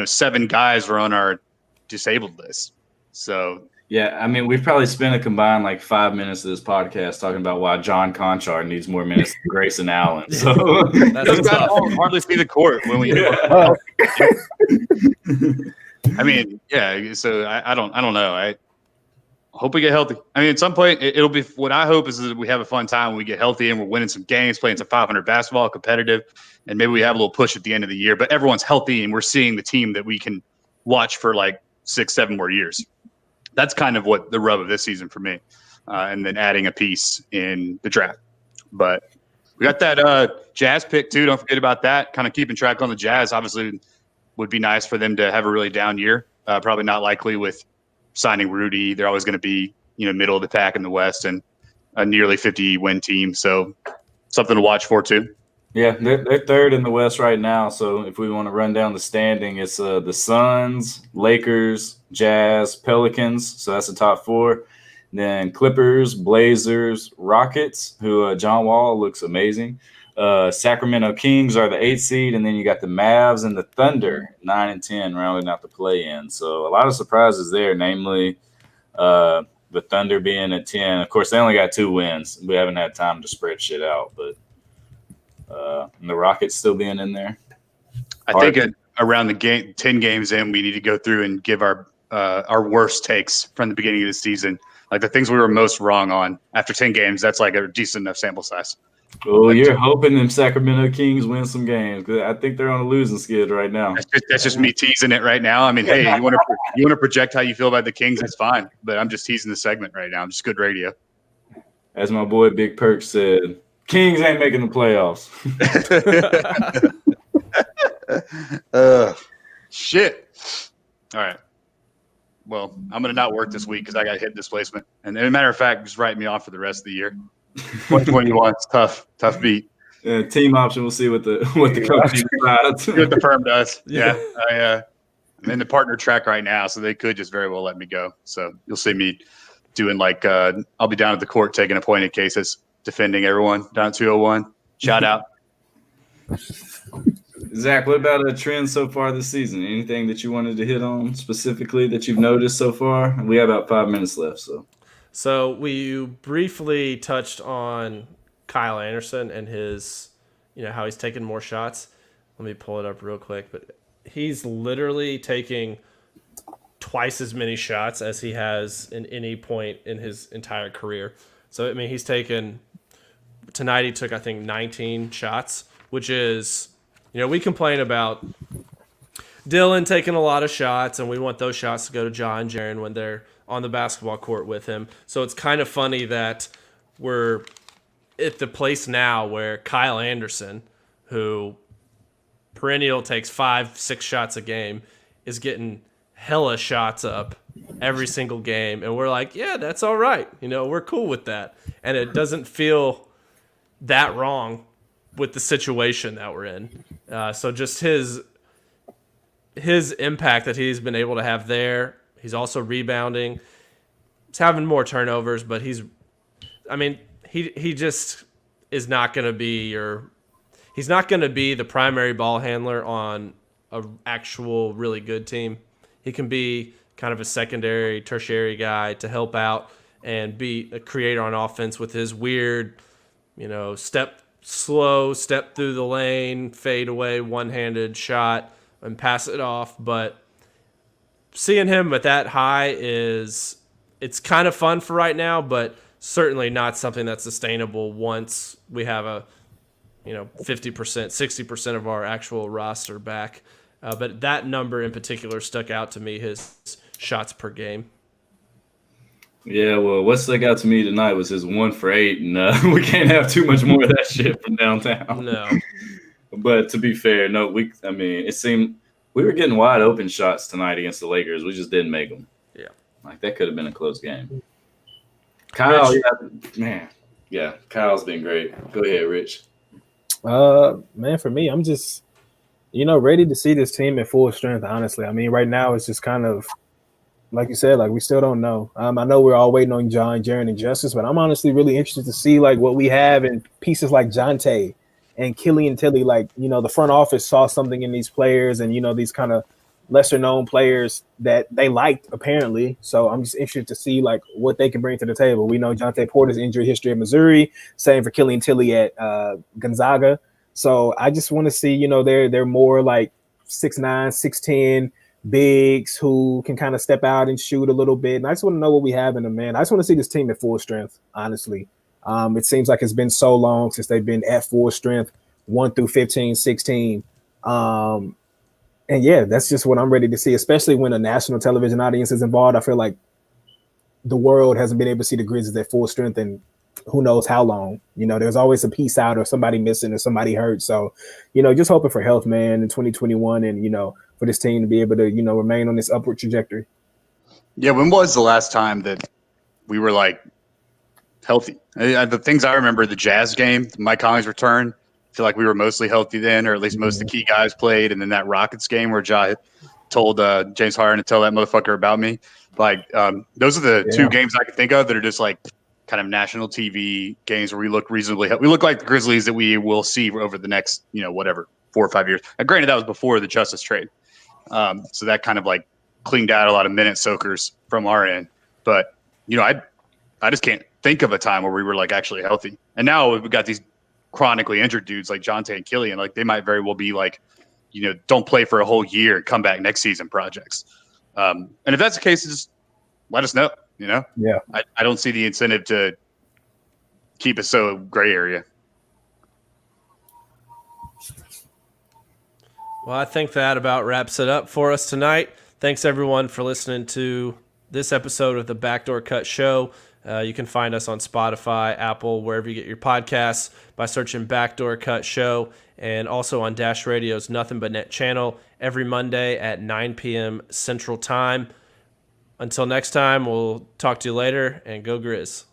7 guys were on our disabled list. So. Yeah, I mean, we've probably spent a combined like 5 minutes of this podcast talking about why John Conchar needs more minutes than Grayson Allen. So those guys hardly see the court when we. I mean, yeah. So I don't know. I hope we get healthy. I mean, at some point, it'll be. What I hope is that we have a fun time when we get healthy and we're winning some games, playing some 500 basketball, competitive, and maybe we have a little push at the end of the year. But everyone's healthy and we're seeing the team that we can watch for like 6-7 more years. That's kind of what the rub of this season for me, and then adding a piece in the draft. But we got that Jazz pick too. Don't forget about that. Kind of keeping track on the Jazz. Obviously, would be nice for them to have a really down year. Probably not likely with signing Rudy. They're always going to be middle of the pack in the West and a nearly 50-win team. So something to watch for too. Yeah, they're third in the West right now. So if we want to run down the standing, it's the Suns, Lakers, Jazz, Pelicans. So that's the top 4. Then Clippers, Blazers, Rockets, who John Wall looks amazing. Sacramento Kings are the 8th seed. And then you got the Mavs and the Thunder, 9 and 10, rounding out the play-in. So a lot of surprises there, namely the Thunder being at 10. Of course, they only got 2 wins. We haven't had time to spread shit out, but and the Rockets still being in there. I think around the game, 10 games in, we need to go through and give our worst takes from the beginning of the season. Like the things we were most wrong on after 10 games, that's like a decent enough sample size. Oh, you're hoping them Sacramento Kings win some games because I think they're on a losing skid right now. That's just me teasing it right now. I mean, hey, you want to project how you feel about the Kings? It's fine, but I'm just teasing the segment right now. I'm just good radio. As my boy Big Perk said, Kings ain't making the playoffs. Shit. All right. Well, I'm going to not work this week because I got hip displacement. And as a matter of fact, just write me off for the rest of the year. 2021, it's tough beat. Team option. We'll see what the company decides. See what the firm does. Yeah. I'm in the partner track right now, so they could just very well let me go. So you'll see me doing like I'll be down at the court taking appointed cases, defending everyone down at 201. Shout out. Zach, what about a trend so far this season? Anything that you wanted to hit on specifically that you've noticed so far? We have about 5 minutes left, So we briefly touched on Kyle Anderson and his, how he's taking more shots. Let me pull it up real quick, but he's literally taking twice as many shots as he has in any point in his entire career. So, I mean, he's taken – tonight he took, I think, 19 shots, which is – we complain about Dylan taking a lot of shots, and we want those shots to go to John Jaren when they're on the basketball court with him. So it's kind of funny that we're at the place now where Kyle Anderson, who perennial takes 5-6 shots a game, is getting hella shots up every single game. And we're like, yeah, that's all right. We're cool with that. And it doesn't feel that wrong with the situation that we're in. So just his impact that he's been able to have there. He's also rebounding. He's having more turnovers, but he just is not going to be he's not going to be the primary ball handler on an actual really good team. He can be kind of a secondary, tertiary guy to help out and be a creator on offense with his weird, step through the lane, fade away, one-handed shot, and pass it off. But seeing him at that high it's kind of fun for right now, but certainly not something that's sustainable once we have a 50%, 60% of our actual roster back. But that number in particular stuck out to me, his shots per game. Yeah, well, what stuck out to me tonight was his 1 for 8, and we can't have too much more of that shit from downtown. No. But to be fair, it seemed we were getting wide open shots tonight against the Lakers. We just didn't make them. Yeah. Like, that could have been a close game. Kyle, Kyle's been great. Go ahead, Rich. Man, for me, I'm just, ready to see this team at full strength, honestly. I mean, right now it's just kind of, like you said, we still don't know. I know we're all waiting on John, Jaren, and Justice, but I'm honestly really interested to see, what we have in pieces like Jonte and Killian Tilly. The front office saw something in these players and, these kind of lesser-known players that they liked, apparently. So I'm just interested to see, what they can bring to the table. We know Jonte Porter's injury history at Missouri, same for Killian Tilly at Gonzaga. So I just want to see, they're more 6'9", 6'10", bigs who can kind of step out and shoot a little bit. And I just want to know what we have in them, man. I just want to see this team at full strength, honestly. It seems like it's been so long since they've been at full strength, 1 through 15, 16. And yeah, that's just what I'm ready to see, especially when a national television audience is involved. I feel like the world hasn't been able to see the Grizzlies at full strength in who knows how long. There's always a piece out or somebody missing or somebody hurt. So, just hoping for health, man, in 2021 and, for this team to be able to, remain on this upward trajectory. Yeah, when was the last time that we were healthy? The things I remember, the Jazz game, Mike Conley's return, I feel like we were mostly healthy then, or at least most of the key guys played. And then that Rockets game where Ja told James Harden to tell that motherfucker about me. Those are the two games I can think of that are just kind of national TV games where we look reasonably healthy. We look like the Grizzlies that we will see over the next, 4 or 5 years. Now, granted, that was before the Justice trade. So that kind of cleaned out a lot of minute soakers from our end. But, I just can't think of a time where we were actually healthy. And now we've got these chronically injured dudes like Jonte and Killian. They might very well be don't play for a whole year and come back next season projects. And if that's the case, just let us know. Yeah. I don't see the incentive to keep it so gray area. Well, I think that about wraps it up for us tonight. Thanks, everyone, for listening to this episode of the Backdoor Cut Show. You can find us on Spotify, Apple, wherever you get your podcasts by searching Backdoor Cut Show, and also on Dash Radio's Nothing But Net channel every Monday at 9 p.m. Central Time. Until next time, we'll talk to you later, and go Grizz.